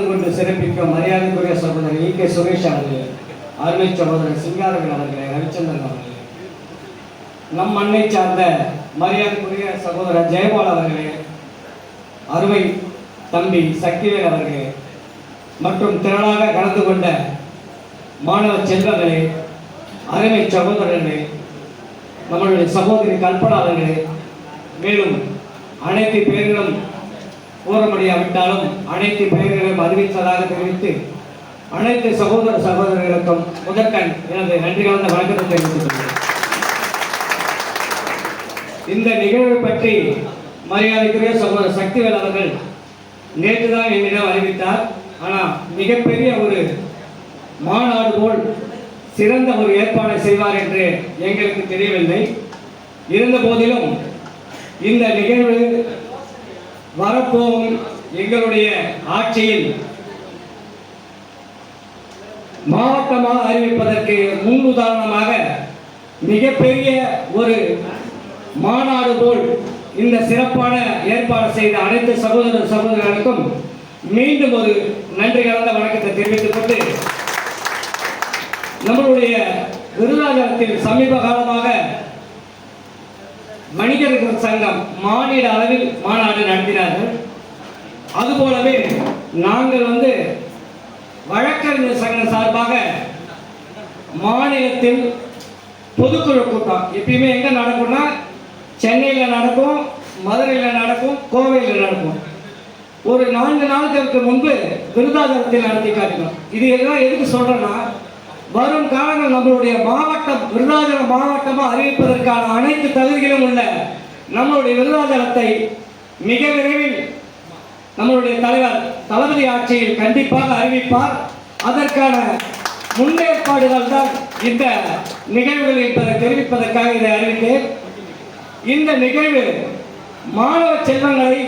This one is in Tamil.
கலந்து கொண்டு சிறப்பிக்கும் மரியாதைக்குரிய சகோதரர் E.K. சுரேஷ் அவர்களே, அருமை சகோதரர் சிங்காரவேல் அவர்களே, ரவிச்சந்திரன் அவர்களே, நம் மண்ணை சார்ந்த மரியாதைக்குரிய சகோதரர் ஜெயபால் அவர்களே, அருமை தம்பி சக்திவேல் அவர்களே மற்றும் திரளாக கலந்து கொண்ட மாணவ செல்வங்களே, அருமை சகோதரர்களே, நம்மளுடைய சகோதரி கல்பனா அவர்களே, மேலும் அனைத்து பெயர்களும் கூற முடியாவிட்டாலும் அனைத்து பெயர்களும் அறிவித்ததாக தெரிவித்து அனைத்து சகோதர சகோதரர்களுக்கும் முதற்கண் எனது நன்றி கலந்த வணக்கத்தை தெரிவித்துக் கொள்கிறேன். இந்த நிகழ்வை பற்றி மரியாதைக்குரிய சகோதரர் சக்திவேல் அவர்கள் நேற்று தான் என்னிடம் அறிவித்தார். ஆனால் மிகப்பெரிய ஒரு மாநாடு போல் சிறந்த ஒரு ஏற்பாடை செய்வார் என்று எங்களுக்கு தெரியவில்லை. இருந்த போதிலும் இந்த நிகழ்வு வரப்போகும் எங்களுடைய ஆட்சியில் மாவட்டமாக அறிவிப்பதற்கு முன் உதாரணமாக மிகப்பெரிய ஒரு மாநாடு போல் இந்த சிறப்பான ஏற்பாடு செய்த அனைத்து சகோதர சகோதரர்களுக்கும் மீண்டும் ஒரு நன்றி கலந்த வணக்கத்தை தெரிவித்துக் கொண்டு, நம்மளுடைய விருதாச்சலத்தில் சமீப காலமாக வணிகர்கள் சங்கம் மாநில அளவில் மாநாடு நடத்தினார்கள். அதுபோலவே நாங்கள் வழக்கறிஞர் சங்கம் சார்பாக மாநிலத்தில் பொதுக்குழு கூட்டம் எப்பயுமே எங்க நடக்கும்னா சென்னையில் நடக்கும், மதுரையில் நடக்கும், கோவையில் நடக்கும். ஒரு 4 நாட்களுக்கு முன்பு விருதாச்சலத்தில் நடத்தி காட்டினோம். இது எல்லாம் எதுக்கு சொல்றேன்னா, வரும் காலங்கள் நம்மளுடைய மாவட்டம் விருதாச்சலம் மாவட்டமாக அறிவிப்பதற்கான அனைத்து தகுதிகளும் உள்ள நம்மளுடைய விருதாச்சலத்தை மிக விரைவில் நம்மளுடைய தலைவர் தளபதி ஆட்சியில் கண்டிப்பாக அறிவிப்பார். அதற்கான முன்னேற்பாடுகள் தான் இந்த நிகழ்வுகள் என்பதை தெரிவிப்பதற்காக இதை அறிவித்தேன். இந்த நிகழ்வு மாணவ செல்வங்களை